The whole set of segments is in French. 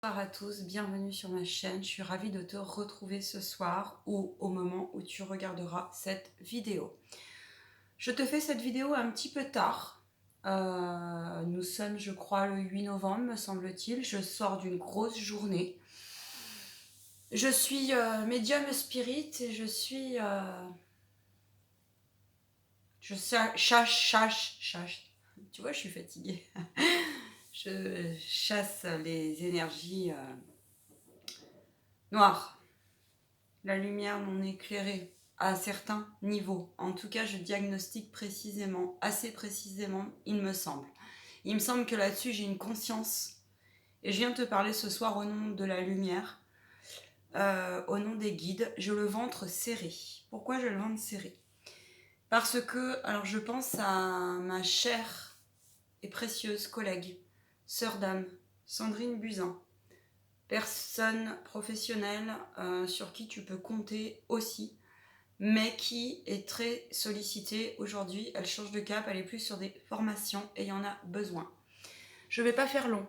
Bonsoir à tous, bienvenue sur ma chaîne. Je suis ravie de te retrouver ce soir ou au moment où tu regarderas cette vidéo. Je te fais cette vidéo un petit peu tard. Nous sommes, je crois, le 8 novembre, me semble-t-il. Je sors d'une grosse journée. Je suis médium spirit et je suis... chasse. Tu vois, je suis fatiguée. Je chasse les énergies noires. La lumière non éclairée à certains niveaux. En tout cas, je diagnostique précisément, assez précisément, il me semble. Il me semble que là-dessus, j'ai une conscience. Et je viens te parler ce soir au nom de la lumière, au nom des guides. Je le ventre serré. Pourquoi je le ventre serré? Parce que, alors je pense à ma chère et précieuse collègue, sœur d'âme, Sandrine Buzyn. Personne professionnelle sur qui tu peux compter aussi, mais qui est très sollicitée aujourd'hui. Elle change de cap, elle est plus sur des formations et il y en a besoin. Je ne vais pas faire long.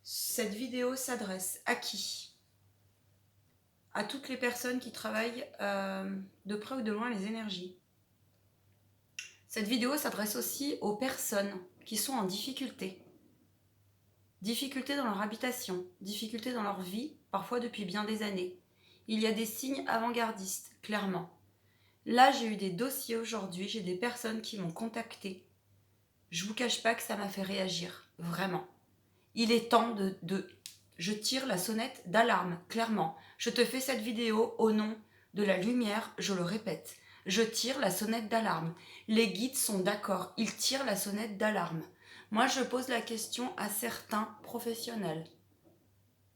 Cette vidéo s'adresse à qui? À toutes les personnes qui travaillent de près ou de loin les énergies. Cette vidéo s'adresse aussi aux personnes qui sont en difficulté. Difficulté dans leur habitation, difficulté dans leur vie, parfois depuis bien des années. Il y a des signes avant-gardistes, clairement. Là, j'ai eu des dossiers aujourd'hui, j'ai des personnes qui m'ont contacté. Je vous cache pas que ça m'a fait réagir, vraiment. Il est temps Je tire la sonnette d'alarme, clairement. Je te fais cette vidéo au nom de la lumière, je le répète. Je tire la sonnette d'alarme. Les guides sont d'accord, ils tirent la sonnette d'alarme. Moi, je pose la question à certains professionnels.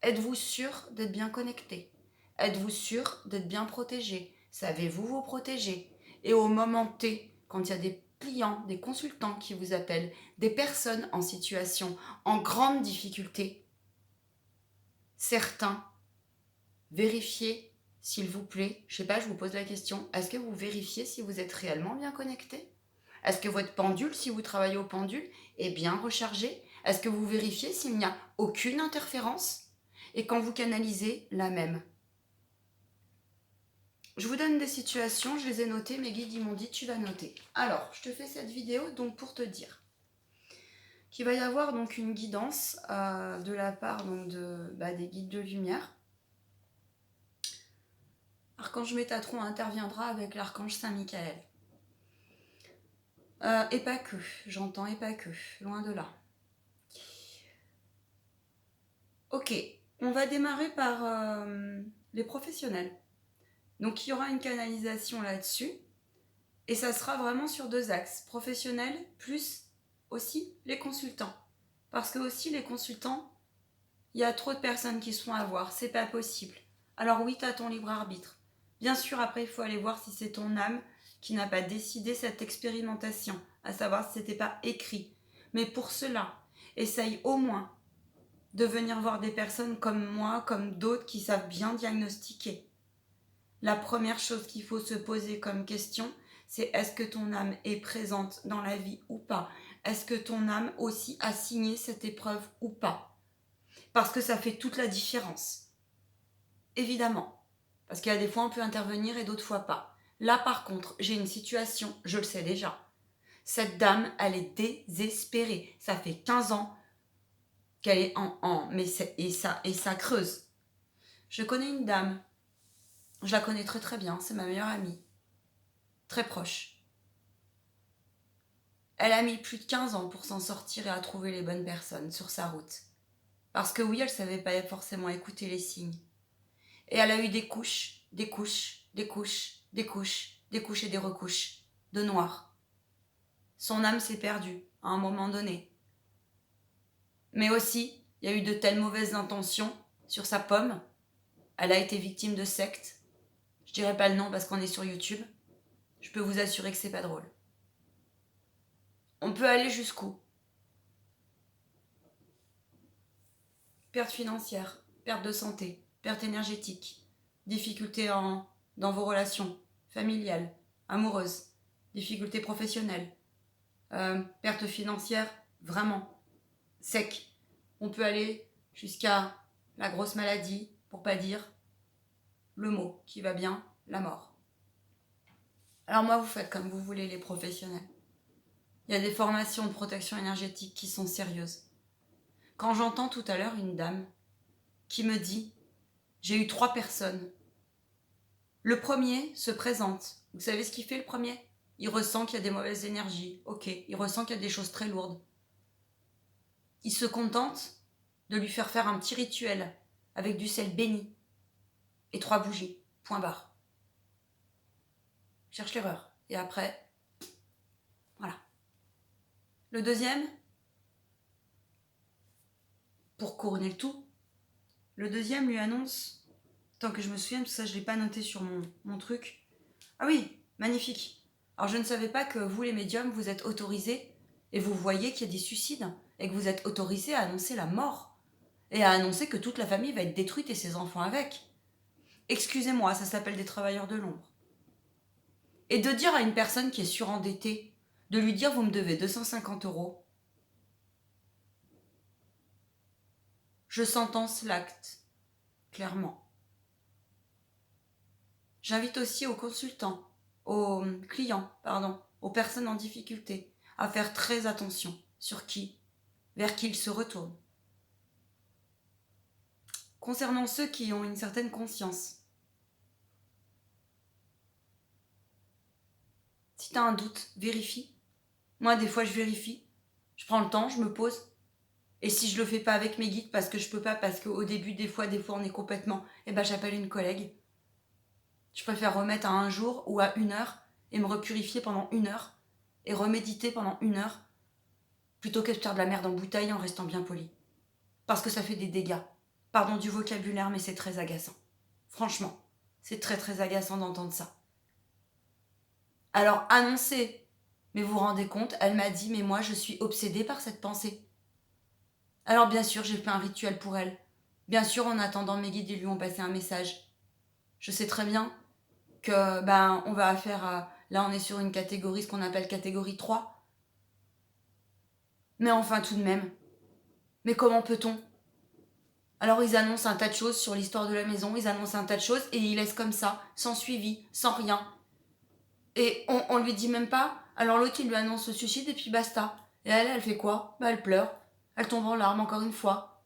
Êtes-vous sûr d'être bien connecté? Êtes-vous sûr d'être bien protégé? Savez-vous vous protéger? Et au moment T, quand il y a des clients, des consultants qui vous appellent, des personnes en situation, en grande difficulté, certains, vérifiez, s'il vous plaît, je sais pas, je vous pose la question, est-ce que vous vérifiez si vous êtes réellement bien connecté? Est-ce que votre pendule, si vous travaillez au pendule, est bien rechargé? Est-ce que vous vérifiez s'il n'y a aucune interférence? Et quand vous canalisez, la même. Je vous donne des situations, je les ai notées, mes guides ils m'ont dit tu vas noter. Alors, je te fais cette vidéo donc pour te dire qu'il va y avoir donc une guidance de la part donc, des guides de lumière. Archange Métatron interviendra avec l'archange Saint-Michael. Et pas que, j'entends, et pas que, loin de là. Ok, on va démarrer par les professionnels. Donc il y aura une canalisation là-dessus. Et ça sera vraiment sur deux axes, professionnels plus aussi les consultants. Parce que aussi les consultants, il y a trop de personnes qui sont à voir, c'est pas possible. Alors oui, tu as ton libre arbitre. Bien sûr, après, il faut aller voir si c'est ton âme qui n'a pas décidé cette expérimentation, à savoir si c'était pas écrit. Mais pour cela, essaye au moins de venir voir des personnes comme moi, comme d'autres qui savent bien diagnostiquer. La première chose qu'il faut se poser comme question, c'est est-ce que ton âme est présente dans la vie ou pas? Est-ce que ton âme aussi a signé cette épreuve ou pas? Parce que ça fait toute la différence. Évidemment. Parce qu'il y a des fois on peut intervenir et d'autres fois pas. Là par contre, j'ai une situation, je le sais déjà. Cette dame, elle est désespérée. Ça fait 15 ans qu'elle est et ça creuse. Je connais une dame. Je la connais très très bien, c'est ma meilleure amie. Très proche. Elle a mis plus de 15 ans pour s'en sortir et à trouver les bonnes personnes sur sa route. Parce que oui, elle savait pas forcément écouter les signes. Et elle a eu des couches, des couches, des couches, des couches, des couches et des recouches de noir. Son âme s'est perdue à un moment donné. Mais aussi, il y a eu de telles mauvaises intentions sur sa pomme. Elle a été victime de sectes. Je dirais pas le nom parce qu'on est sur YouTube. Je peux vous assurer que c'est pas drôle. On peut aller jusqu'où? Perte financière, perte de santé, perte énergétique, difficultés dans vos relations familiales, amoureuses, difficultés professionnelles, perte financière, vraiment sec. On peut aller jusqu'à la grosse maladie, pour pas dire le mot qui va bien, la mort. Alors moi, vous faites comme vous voulez, les professionnels. Il y a des formations de protection énergétique qui sont sérieuses. Quand j'entends tout à l'heure une dame qui me dit « J'ai eu 3 personnes ». Le premier se présente. Vous savez ce qu'il fait le premier ? Il ressent qu'il y a des mauvaises énergies. Ok, il ressent qu'il y a des choses très lourdes. Il se contente de lui faire un petit rituel avec du sel béni et 3 bougies. Point barre. Cherche l'erreur. Et après, voilà. Le deuxième, pour couronner le tout, le deuxième lui annonce, tant que je me souviens, tout ça je ne l'ai pas noté sur mon truc. Ah oui, magnifique. Alors je ne savais pas que vous les médiums, vous êtes autorisés et vous voyez qu'il y a des suicides et que vous êtes autorisés à annoncer la mort et à annoncer que toute la famille va être détruite et ses enfants avec. Excusez-moi, ça s'appelle des travailleurs de l'ombre. Et de dire à une personne qui est surendettée, de lui dire vous me devez 250 €, je sentence l'acte, clairement. J'invite aussi aux consultants, aux clients, aux personnes en difficulté, à faire très attention vers qui ils se retournent. Concernant ceux qui ont une certaine conscience, si tu as un doute, vérifie. Moi, des fois, je vérifie. Je prends le temps, je me pose. Et si je le fais pas avec mes guides, parce que je peux pas, parce qu'au début, des fois, on est complètement... j'appelle une collègue. Je préfère remettre à 1 jour ou à 1 heure et me repurifier pendant 1 heure et reméditer pendant 1 heure plutôt que de faire de la merde en bouteille en restant bien poli. Parce que ça fait des dégâts. Pardon du vocabulaire, mais c'est très agaçant. Franchement, c'est très très agaçant d'entendre ça. Alors annoncez, mais vous vous rendez compte, elle m'a dit, mais moi je suis obsédée par cette pensée. Alors bien sûr, j'ai fait un rituel pour elle. Bien sûr, en attendant, mes guides ils lui ont passé un message. Je sais très bien que on va faire... là, on est sur une catégorie, ce qu'on appelle catégorie 3. Mais enfin, tout de même. Mais comment peut-on ? Alors ils annoncent un tas de choses sur l'histoire de la maison, ils annoncent un tas de choses et ils laissent comme ça, sans suivi, sans rien. Et on lui dit même pas. Alors l'autre il lui annonce le suicide et puis basta. Et elle fait quoi ? Elle pleure, elle tombe en larmes encore une fois.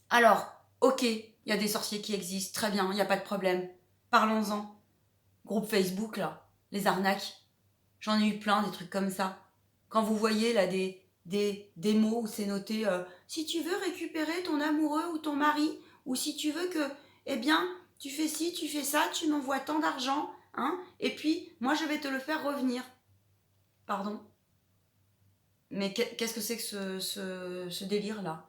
Alors, ok, il y a des sorciers qui existent, très bien, il n'y a pas de problème. Parlons-en. Groupe Facebook là, les arnaques. J'en ai eu plein, des trucs comme ça. Quand vous voyez là des mots où c'est noté si tu veux récupérer ton amoureux ou ton mari, ou si tu veux que, tu fais ci, tu fais ça, tu m'envoies tant d'argent, hein, et puis moi je vais te le faire revenir. Pardon ? Mais qu'est-ce que c'est que ce délire-là ?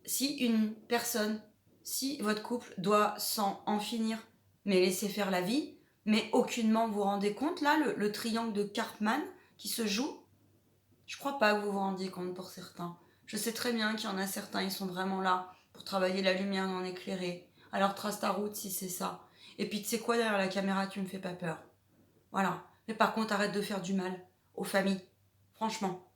Si une personne, si votre couple doit en finir, mais laisser faire la vie, mais aucunement vous vous rendez compte, là, le triangle de Karpman qui se joue, je crois pas que vous vous rendiez compte pour certains. Je sais très bien qu'il y en a certains, ils sont vraiment là pour travailler la lumière non éclairée. Alors trace ta route si c'est ça. Et puis tu sais quoi, derrière la caméra, tu me fais pas peur. Voilà. Mais par contre, arrête de faire du mal aux familles. Franchement.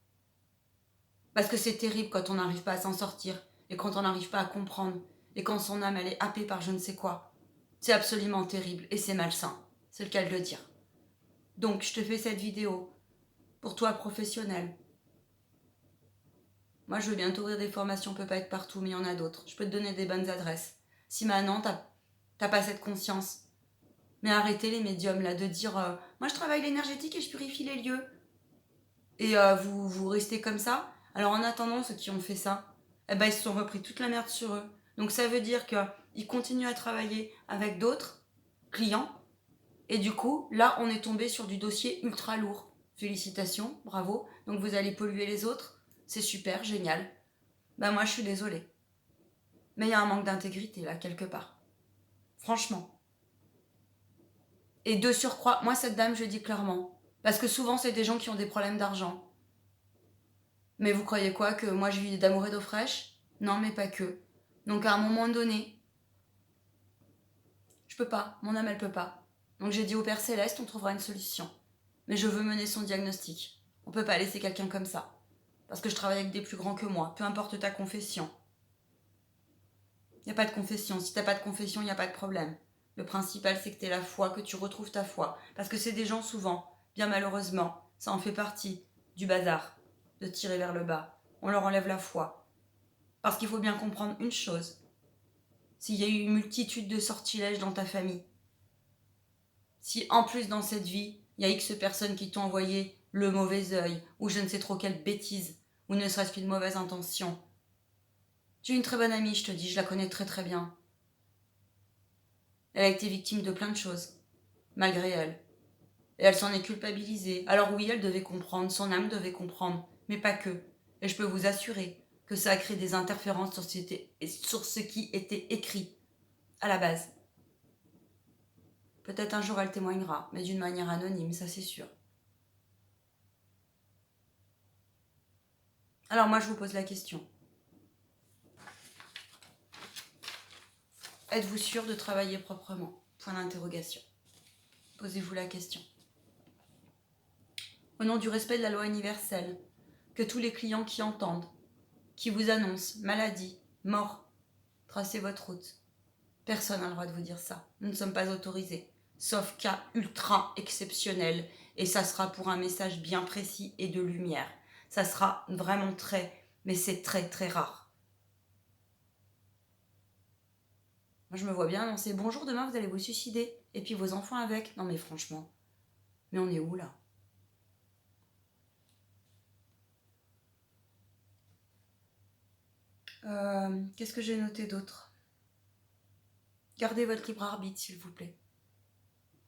Parce que c'est terrible quand on n'arrive pas à s'en sortir. Et quand on n'arrive pas à comprendre. Et quand son âme, elle est happée par je ne sais quoi. C'est absolument terrible et c'est malsain. C'est le cas de le dire. Donc, je te fais cette vidéo. Pour toi, professionnel. Moi, je veux bien t'ouvrir des formations, on peut pas être partout, mais il y en a d'autres. Je peux te donner des bonnes adresses. Si maintenant, t'as pas cette conscience. Mais arrêtez les médiums, là, de dire moi, je travaille l'énergétique et je purifie les lieux. Et vous restez comme ça. Alors, en attendant, ceux qui ont fait ça, ils se sont repris toute la merde sur eux. Donc, ça veut dire qu'ils continuent à travailler avec d'autres clients. Et du coup, là, on est tombé sur du dossier ultra lourd. Félicitations, bravo. Donc, vous allez polluer les autres. C'est super, génial. Moi, je suis désolée. Mais il y a un manque d'intégrité, là, quelque part. Franchement. Et de surcroît, moi, cette dame, je dis clairement. Parce que souvent, c'est des gens qui ont des problèmes d'argent. Mais vous croyez quoi ? Que moi, je vis d'amour et d'eau fraîche ? Non, mais pas que. Donc, à un moment donné, je peux pas. Mon âme, elle peut pas. Donc, j'ai dit au Père Céleste, on trouvera une solution. Mais je veux mener son diagnostic. On peut pas laisser quelqu'un comme ça. Parce que je travaille avec des plus grands que moi. Peu importe ta confession. Il n'y a pas de confession. Si tu n'as pas de confession, il n'y a pas de problème. Le principal, c'est que tu aies la foi, que tu retrouves ta foi. Parce que c'est des gens souvent, bien malheureusement, ça en fait partie du bazar, de tirer vers le bas. On leur enlève la foi. Parce qu'il faut bien comprendre une chose. S'il y a eu une multitude de sortilèges dans ta famille, si en plus dans cette vie, il y a X personnes qui t'ont envoyé le mauvais œil, ou je ne sais trop quelle bêtise, ou ne serait-ce qu'une mauvaise intention. J'ai une très bonne amie, je te dis, je la connais très très bien. Elle a été victime de plein de choses, malgré elle. Et elle s'en est culpabilisée. Alors oui, elle devait comprendre, son âme devait comprendre, mais pas que. Et je peux vous assurer que ça a créé des interférences sur ce qui était écrit à la base. Peut-être un jour elle témoignera, mais d'une manière anonyme, ça c'est sûr. Alors moi je vous pose la question. Êtes-vous sûr de travailler proprement? Point d'interrogation. Posez-vous la question. Au nom du respect de la loi universelle, que tous les clients qui entendent, qui vous annoncent maladie, mort, tracez votre route. Personne n'a le droit de vous dire ça. Nous ne sommes pas autorisés. Sauf cas ultra exceptionnel. Et ça sera pour un message bien précis et de lumière. Ça sera vraiment mais c'est très très rare. Moi je me vois bien annoncer bonjour, demain vous allez vous suicider. Et puis vos enfants avec. Non mais franchement. Mais on est où là? Qu'est-ce que j'ai noté d'autre? Gardez votre libre arbitre s'il vous plaît.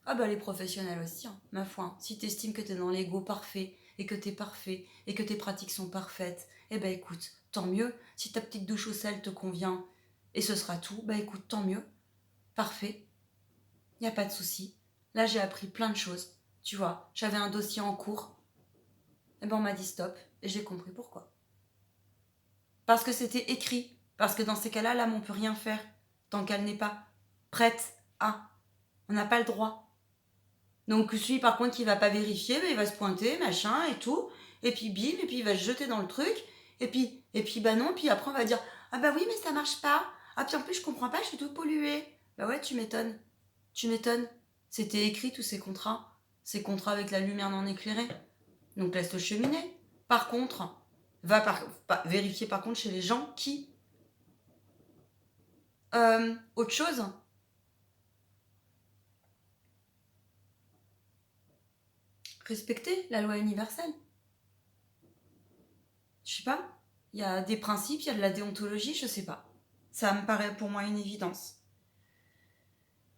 Ah bah les professionnels aussi, hein, ma foi. Si t'estimes que t'es dans l'ego parfait et que t'es parfait et que tes pratiques sont parfaites, eh ben écoute, tant mieux. Si ta petite douche au sel te convient et ce sera tout, bah écoute, tant mieux. Parfait. Y a pas de souci. Là j'ai appris plein de choses. Tu vois, j'avais un dossier en cours. Eh ben on m'a dit stop et j'ai compris pourquoi. Parce que c'était écrit. Parce que dans ces cas-là, l'âme on peut rien faire tant qu'elle n'est pas prête à. On n'a pas le droit. Donc celui par contre qui va pas vérifier, ben, il va se pointer, machin et tout, et puis bim, et puis il va se jeter dans le truc, et puis bah non, puis après on va dire ah bah oui mais ça marche pas, ah puis en plus je comprends pas, je suis toute polluée. Bah ouais tu m'étonnes, c'était écrit tous ces contrats avec la lumière non éclairée, donc laisse-le cheminer. Par contre, vérifier par contre chez les gens qui... autre chose, respecter la loi universelle. Je sais pas, il y a des principes, il y a de la déontologie, je sais pas. Ça me paraît pour moi une évidence.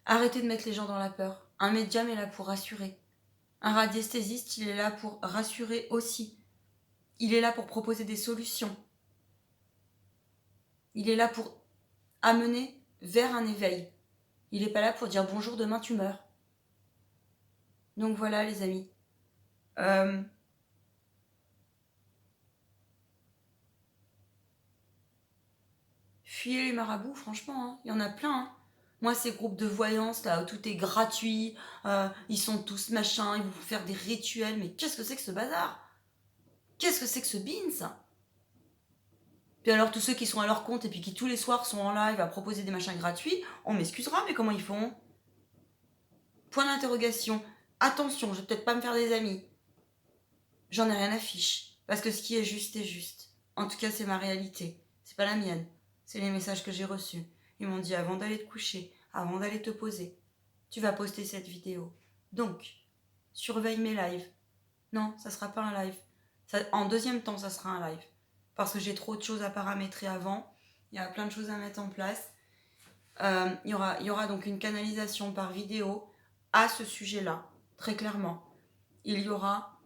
Arrêtez de mettre les gens dans la peur. Un médium est là pour rassurer. Un radiesthésiste, il est là pour rassurer aussi. Il est là pour proposer des solutions. Il est là pour amener vers un éveil. Il n'est pas là pour dire bonjour, demain tu meurs. Donc voilà les amis. Fuyez les marabouts, franchement, hein. Il y en a plein. Hein. Moi, ces groupes de voyance, là, où tout est gratuit, ils sont tous machins, ils vont vous faire des rituels, mais qu'est-ce que c'est que ce bazar? Qu'est-ce que c'est que ce beans? Puis alors, tous ceux qui sont à leur compte et puis qui tous les soirs sont en live à proposer des machins gratuits, on m'excusera, mais comment ils font? Point d'interrogation. Attention, je vais peut-être pas me faire des amis. J'en ai rien à fiche. Parce que ce qui est juste est juste. En tout cas, c'est ma réalité. C'est pas la mienne. C'est les messages que j'ai reçus. Ils m'ont dit avant d'aller te coucher, avant d'aller te poser, tu vas poster cette vidéo. Donc, surveille mes lives. Non, ça sera pas un live. En deuxième temps, ça sera un live. Parce que j'ai trop de choses à paramétrer avant. Il y a plein de choses à mettre en place. Il y aura donc une canalisation par vidéo à ce sujet-là, très clairement. Il y aura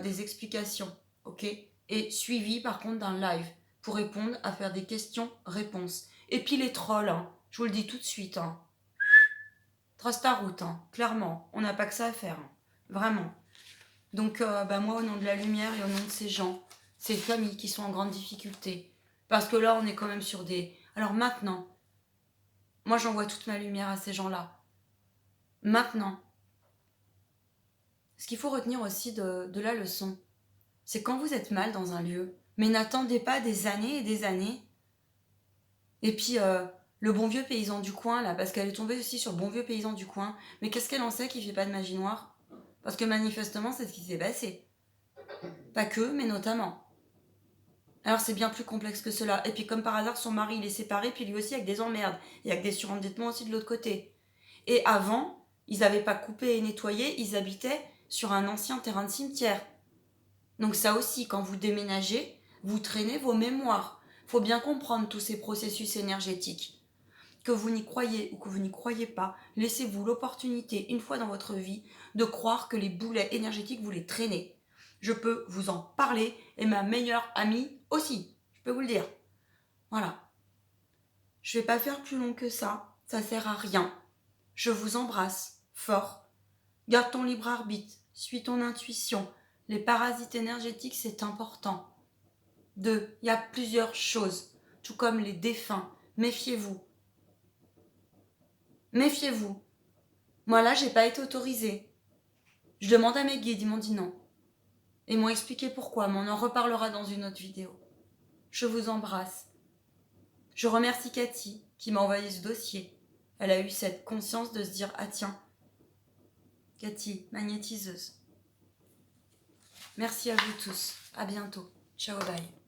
des explications, ok? Et suivi par contre d'un live pour répondre à faire des questions-réponses. Et puis les trolls, hein, je vous le dis tout de suite, hein. Trace ta route, hein, clairement. On n'a pas que ça à faire, hein, vraiment. Donc moi, au nom de la lumière et au nom de ces gens, ces familles qui sont en grande difficulté, parce que là, on est quand même sur des... Alors maintenant, moi, j'envoie toute ma lumière à ces gens-là. Maintenant, ce qu'il faut retenir aussi de la leçon, c'est quand vous êtes mal dans un lieu, mais n'attendez pas des années et des années. Et puis, Le bon vieux paysan du coin, là, parce qu'elle est tombée aussi sur le bon vieux paysan du coin. Mais qu'est-ce qu'elle en sait qui fait pas de magie noire? Parce que manifestement, c'est ce qui s'est passé. Pas que, mais notamment. Alors c'est bien plus complexe que cela. Et puis comme par hasard, son mari, il est séparé, puis lui aussi avec des emmerdes. Et avec des surendettements aussi de l'autre côté. Et avant, ils n'avaient pas coupé et nettoyé, ils habitaient sur un ancien terrain de cimetière. Donc ça aussi, quand vous déménagez, vous traînez vos mémoires. Faut bien comprendre tous ces processus énergétiques. Que vous n'y croyez ou que vous n'y croyez pas, laissez-vous l'opportunité, une fois dans votre vie, de croire que les boulets énergétiques, vous les traînez. Je peux vous en parler, et ma meilleure amie aussi, je peux vous le dire. Voilà. Je vais pas faire plus long que ça sert à rien. Je vous embrasse, fort. Garde ton libre arbitre, suis ton intuition. Les parasites énergétiques, c'est important. 2. Il y a plusieurs choses, tout comme les défunts. Méfiez-vous. Méfiez-vous. Moi là, j'ai pas été autorisée. Je demande à mes guides, ils m'ont dit non. Ils m'ont expliqué pourquoi, mais on en reparlera dans une autre vidéo. Je vous embrasse. Je remercie Cathy qui m'a envoyé ce dossier. Elle a eu cette conscience de se dire ah tiens, Cathy, magnétiseuse. Merci à vous tous. À bientôt. Ciao, bye.